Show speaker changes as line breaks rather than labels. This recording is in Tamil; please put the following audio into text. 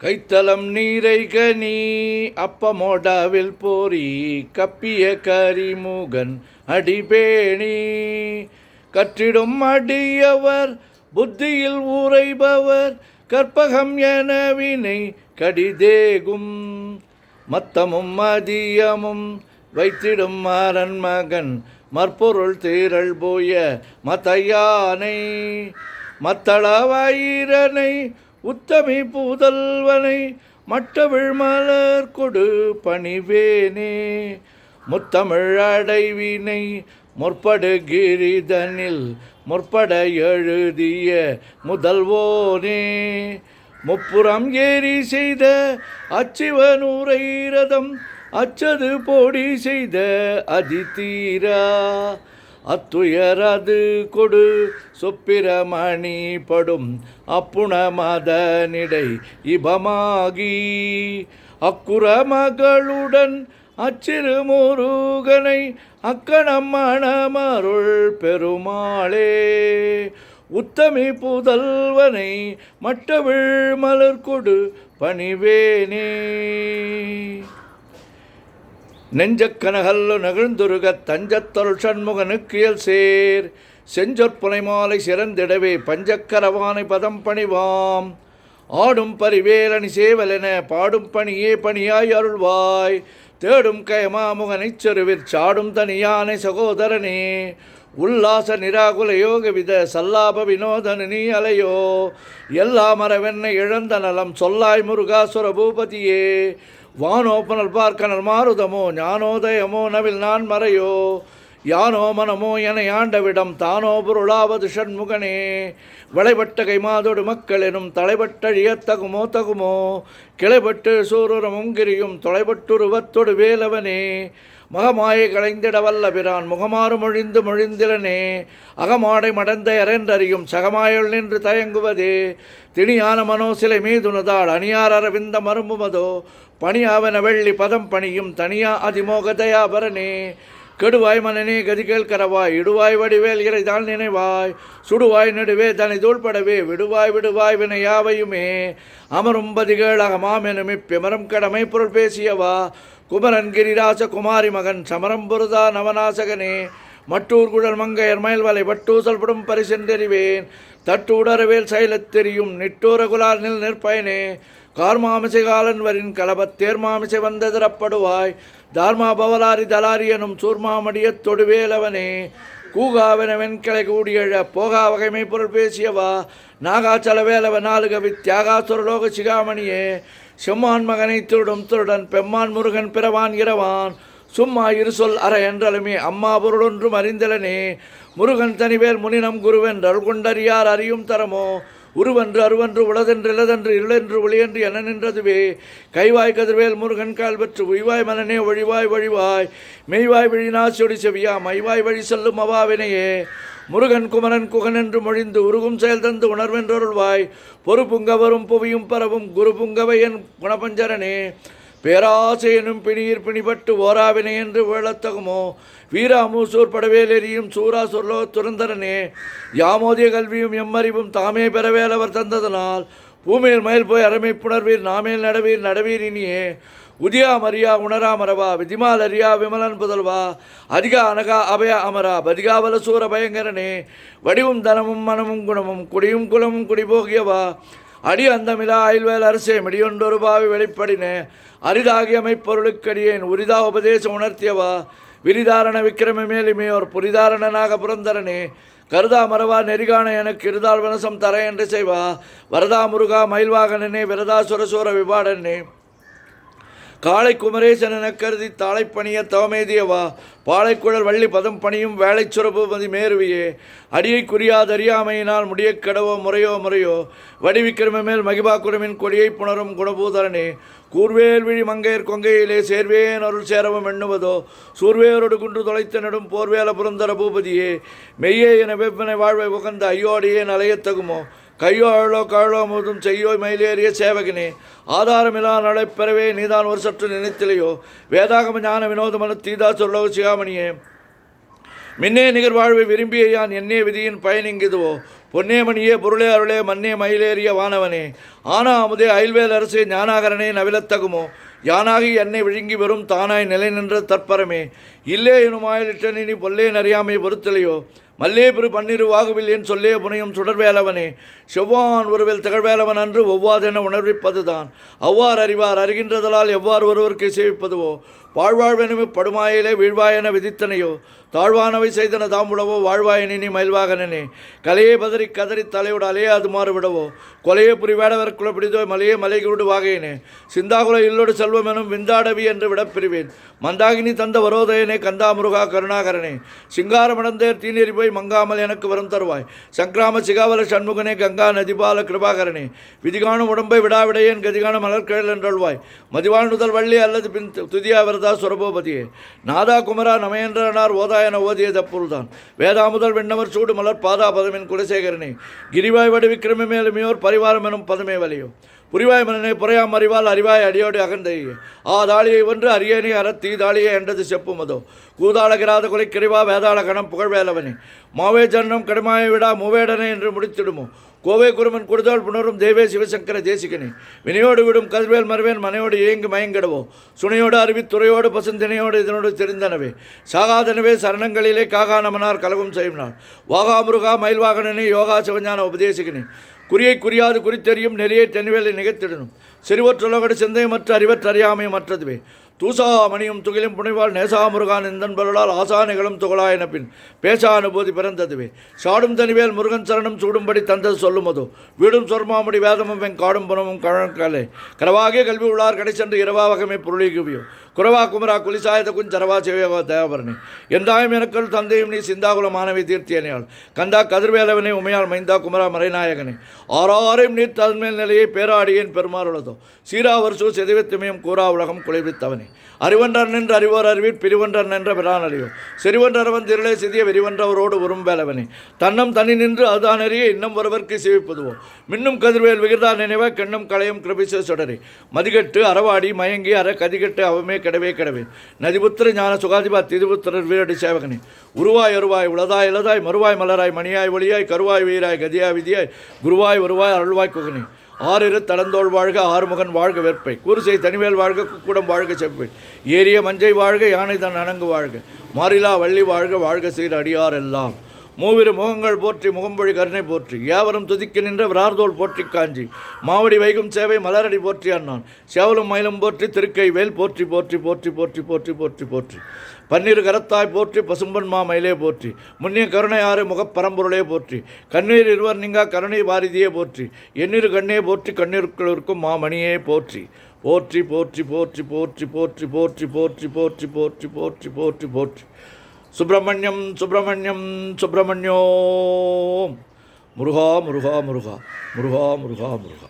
கைத்தலம் நீரை கனி அப்பமோடாவில் போரி கப்பிய கரிமுகன் அடிபேணி கற்றிடும் அடியவர் புத்தியில் ஊரைபவர் கற்பகம் என வினை கடிதேகும் மத்தமும் மதியமும் வைத்திடும் மாறன் மகன் மற்பொருள் தீரள் போய மத்தையானை மத்தளவாயிரனை உத்தமி பூதல்வனை மட்டவிழ் மலர் கொடு பணிவேனே முத்தமிழ் அடைவினை முற்படு கிரிதனில் முற்பட எழுதிய முதல்வோனே முப்புறம் ஏறி செய்த அச்சிவனூரை ரதம் அச்சது போடி செய்த அதிதீரா அத்துயரது கொடு சொப்பிரமணி படும் அப்புண மதனிடை இபமாகி அக்குற மகளுடன் அச்சிறு முருகனை அக்கணம் மணமருள் பெருமாளே உத்தமி புதல்வனை மட்டவிழ் மலர் கொடு பணிவேனே நெஞ்சக்கனகல்லு நகிழ்ந்துருகத் தஞ்சத்தொல் சண்முகனுக்கியல் சேர் செஞ்சொற்புனை மாலை சிறந்திடவே பஞ்சக்கரவானை பதம் பணிவாம் ஆடும் பரிவேலணி சேவலென பாடும் பணியே பணியாய் அருள்வாய் தேடும் கயமாமுகனைச் செருவிற் சாடும் தனியானை சகோதரனே உல்லாச நிராகுல யோக வித சல்லாப வினோதனு நீ அலையோ எல்லா மரவென்னை இழந்த நலம் சொல்லாய் முருகாசுர பூபதியே வானோப்பனல் பார்க்கனல் மாருதமோ ஞானோதயமோ நவில் நான் மறையோ யானோ மனமோ என ஆண்டவிடம் தானோ பொருளாவது ஷண்முகனே வளைபட்ட கைமாதோடு மக்கள் எனும் தலைபட்டழியத்தகுமோ தகுமோ கிளைபட்டு சூரமும் கிரியும் தொலைபட்டுருவத்தொடு வேலவனே மகமாயை களைந்திட வல்ல பிரான் முகமாறு மொழிந்து மொழிந்திலனே அகமாடை மடந்த எரென்றறியும் சகமாயுள் நின்று தயங்குவதே திணியான மனோசிலை மீதுனதாள் அணியார் அரவிந்த மரும்புமதோ பணியாவன வெள்ளி பதம் பணியும் தனியா அதிமோக தயாபரனே கெடுவாய் மனனே கதிகேல் கரவாய் இடுவாய் வடிவேல் இறைதாள் நினைவாய் சுடுவாய் நடுவே தனி தூள்படவே விடுவாய் விடுவாய் வினை யாவையுமே அமரும் பதிகேள் அகமாமெனும் இப்பிமரம் கடமை பொருள் பேசியவா குமரன் கிரிராச குமாரி மகன் சமரம் பொருதா நவநாசகனே மட்டூர் குழல் மங்கையர் மயல்வலை வட்டூசல்படும் பரிசென்றறிவேன் தட்டூடரவேல் சைலத் தெரியும் நிட்டூர குலார் நில் நிற்பயனே கார்மாமிசை காலன் வரின் கலபத் தேர்மாமிசை வந்ததிரப்படுவாய் தார்மா பவலாரி தலாரி எனும் சூர்மாமடியத் தொடுவேலவனே கூகாவென வெண்கிளை கூடியழ போகா வகைமை பொருள் பேசியவா நாகாச்சல வேலவ நாலுகவி தியாகாசுரலோக சிகாமணியே செம்மான் மகனை திருடும் திருடன் பெம்மான் முருகன் பிறவான் இரவான் சும்மா இரு சொல் அற என்றலுமே அம்மா பொருளொன்றும் அறிந்தலனே முருகன் தனிவேல் முனினம் குருவென்றல் கொண்டறியார் அறியும் தரமோ உருவன்று அருவன்று உளதென்று இளதென்று இருளென்று ஒளியன்று என நின்றதுவே கைவாய் கதிர்வேல் முருகன் கால் பெற்று உய்வாய் மனனே ஒழிவாய் வழிவாய் மெய்வாய் விழிநாச்சொடி செவியா மைவாய் வழி செல்லும் அவாவினையே முருகன் குமரன் குகன் என்று மொழிந்து உருகும் செயல் தந்து உணர்வென்றருள்வாய் பொறுப்புங்கவரும் புவியும் பரவும் குரு புங்கவையன் குணபஞ்சரனே பேராசை எனும் பிணியிற் பிணிபட்டு ஓராவினை என்று வேளத்தகுமோ வீராமூசூர் படவேலெறியும் சூரா சொல்லோ துறந்தரனே யாமோதிய கல்வியும் எம்மறிவும் தாமே பெறவேலவர் தந்ததனால் பூமேல் மயில் போய் அறமை புணர்வீர் நாமேல் நடவீர் நடவீர் இனியே உதியா மரியா உணரா மரவா விதிமால் அரியா விமலன் புதல்வா அதிகா அனகா அபய அமரா பதிகாவல சூர பயங்கரனே வடிவும் தனமும் மனமும் குணமும் குடியும் குலமும் குடிபோகியவா அடி அந்தமிலா அயல்வேல் அரசே மிடியொன்றொரு பாவி வெளிப்படினே அரிதாகி அமைப்பொருளுக்கடியேன் உரிதா உபதேசம் உணர்த்தியவா விரிதாரண விக்கிரம மேலிமையோர் புரிதாரணனாக புரந்தரனே கருதா மரவா நெறிகான எனக்கு இருதாள் வனசம் தர என்று செய்வா வரதா முருகா மயில்வாகனனே விரதா சுரசூர விபாடனே காளை குமரேசன் என கருதி தாளைப்பணிய தவமேதியவா பாளைக்குழல் வள்ளி பதம் பணியும் வேலை சுரபுமதி மேருவியே அடியை குறியாதறியாமையினால் முடிய கடவோ முறையோ முறையோ வடிவிக்கிரம மேல் மகிபா குருமின் கொடியை புணரும் குணபூதரனே கூர்வேல் விழி மங்கையர் கொங்கையிலே சேர்வேன் அருள் சேரவும் எண்ணுவதோ சூர்வேரோடு குன்று தொலைத்த நெடும் போர்வேல புரந்தர பூபதியே மெய்யே என வெப்பனை வாழ்வை உகந்த ஐயோடியே நலையத்தகுமோ கையோ அழலோ கழலோ முதும் செய்யோ மயிலேறிய சேவகனே ஆதாரமில்லா நடைபெறவே நீதான் ஒரு சற்று நினைத்திலையோ வேதாகம ஞான வினோதமனு தீதா சொல்லோ சிகாமணியே மின்னே நிகர் வாழ்வை விரும்பிய யான் என்னே விதியின் பயனிங்குதுவோ பொன்னே மணியே பொருளே அருளே மன்னே மயிலேறிய வானவனே ஆனா அமுதே அயல்வேல் அரசே ஞானாகரனே நவிலத்தகுமோ யானாகி என்னை விழுங்கி வரும் தானாய் நிலை நின்ற தற்பரமே இல்லே எனுமாயிலிட்டனி பொல்லே நறியாமை பொறுத்தலையோ மல்லே பெரு பன்னிரு வாகுவில் என் சொல்லே புனையும் சுடர்வேலவனே செவ்வான் ஒருவில் திகழ்வேலவன் அன்று ஒவ்வாதென உணர்விப்பதுதான் அவ்வாறு அறிவார் அறிகின்றதலால் எவ்வாறு ஒருவருக்கு சேவிப்பதுவோ வாழ்வாழ்வெனும் படுமாயிலே வீழ்வாயென விதித்தனையோ தாழ்வானவை செய்தன தாம்புடவோ வாழ்வாயனி மயில்வாகனே கலையே பதறி கதறி தலையோடு அலையாது மாறுவிடவோ கொலையே புரிவேடவர் குலப்பிடிதோ மலையே மலைகுடு வாகையினே சிந்தாகுல இல்லோடு செல்வம் எனும் விந்தாடவி என்று விடப்பிரிவேன் மந்தாகினி தந்த வரோதயனே கந்தா முருகா கருணாகரனே சிங்காரமடந்தேர் தீநெறி போய் மங்காமல் எனக்கு வரம் தருவாய் சங்கிராம சிகாவல சண்முகனே கங்கா நதிபால கிருபாகரனே விதிகாணும் உடம்பை விடாவிடையேன் கதிகான மலர்கழல் என்றல்வாய் மதிவாழ்நுதல் வள்ளி அல்லது பின் துதியா வரதா சுரபோபதியே நாதா குமரா நமையன்றனார் ஓதாயன ஓதியது அப்பொருள்தான் வேதா முதல் விண்ணவர் சூடு மலர் பாதா பதமின் குலசேகரனே கிரிவாய் வடி விக்கிரம மேலுமையோர் பரிவாரம் எனும் பதமே வலியோ புரிவாய் மனனே புறையாம் அறிவால் அறிவாய் அடியோடு அகந்தையே தாளியை ஒன்று அரியணை அறத்தீ தாளியை என்றது செப்புமதோ கூதாளகிராத கொலை கிரிவா வேதாள கணம் புகழ்வேலவனே மாவே ஜன்னம் கடுமாயை விடா மூவேடனே என்று முடித்திடுமோ கோவை குருமன் கொடுத்தால் புணரும் தேவே சிவசங்கர தேசிகனே வினையோடு விடும் கதிர்வேல் மறுவேன் மனையோடு ஏங்கு மயங்கிடவோ சுனையோடு அறிவித்துறையோடு பசுந்தினையோடு இதனோடு தெரிந்தனவே சாகாதனவே சரணங்களிலே காகா நமனார் கலவும் செய்யினார் வாகா முருகா மயில்வாகனனே யோகா சிவஞான உபதேசிகனே குறியை குறியாது குறித்தெறியும் நெறியை தென்வேலை நிகழ்த்திடணும் செறிவற்றுலகடு சிந்தையமற்ற அறிவற்ற அறியாமை மற்றதுவே தூசா மணியும் துகிலும் புனைவாள் நேசா முருகான் இந்தன்பொருளால் ஆசா நிகழும் துகளாயின பின் பேசா அனுபூதி பிறந்ததுவே சாடும் தனிவேல் முருகன் சரணம் சூடும்படி தந்தது சொல்லுமதோ வீடும் சொர்மாமுடி வேதமும் வெங் காடும் புனமும் கழற்கலை கரவாகிய கல்வி உள்ளார் கடை சென்று இரவாவகமே பொருளிகுவியோ குரவா குமரா குலிசாயத குஞ்சரவா சிவ தேவபரணி எந்தாயும் எனக்குள் தந்தையும் நீ சிந்தாகுல மாணவி தீர்த்தியனையாள் கந்தா கதிர்வேலவனே உமையால் மைந்தா குமரா மறைநாயகனே ஆறாரையும் நீர் தன்மேல் நிலையை பேராடியேன் பெருமாறுள்ளதோ சீரா வருஷோ செதிவத்துமையும் கூறா உலகம் குலைவித்தவனே அறிவன்றர் நின்று அறிவோர் அறிவீர் பிரிவன்றர் நின்ற பிரான் அறியோ செறிவன்றவன் திரளே சிதிய வெறிவன்றவரோடு உரும்பேலவனே தன்னம் தனி நின்று அதுதான் அறிய இன்னும் ஒருவருக்கு சிவிப்பதுவோ மின்னும் கதிர்வேல் விகிர்தா நினைவ கெண்ணும் களையும் கிருபிச சுடரே மதிகட்டு அறவாடி மயங்கி அற கதிகட்டு அவமே கிடவே கிடவே நதிபுத்திர ஞான சுகாதிபா திதிபுத்திரர் வீரடி சேவகனே உருவாய் அருவாய் உளதாய் இளதாய் மறுவாய் மலராய் மணியாய் ஒளியாய் கருவாய் வீராய் கதியாய் விதியாய் குருவாய் வருவாய் அருள்வாய் குகனே ஆறிரு தளந்தோள் வாழ்க ஆறுமுகன் வாழ்க வெற்பை கூறுசை தனிவேல் வாழ்க குக்குடம் வாழ்க செப்பை ஏரிய மஞ்சை வாழ்க யானை தன் அணங்கு வாழ்க மாறிலா வள்ளி வாழ்க வாழ்க சீர் அடியார் எல்லாம் மூவிரு முகங்கள் போற்றி முகம்பொழி கருணை போற்றி யாவரும் துதிக்க நின்ற விரார்தோள் போற்றி காஞ்சி மாவடி வைகும் சேவை மலரடி போற்றி அண்ணான் சேவலும் மயிலும் போற்றி திருக்கை வேல் போற்றி போற்றி போற்றி போற்றி போற்றி போற்றி போற்றி பன்னிரு கரத்தாய் போற்றி பசும்பன் மா மயிலே போற்றி முன்னிய கருணை ஆறு முகப்பரம்பொருளே போற்றி கண்ணீர் இருவர் நீங்கா கருணை பாரதியே போற்றி எண்ணிரு கண்ணே போற்றி கண்ணீருக்குள் இருக்கும் மாமணியே போற்றி போற்றி போற்றி போற்றி போற்றி போற்றி போற்றி போற்றி போற்றி போற்றி போற்றி போற்றி போற்றி சுப்பிரமணியம் சுப்பிரமணியம் சுப்பிரமணியோம் முருகா முருகா முருகா முருகா முருகா முருகா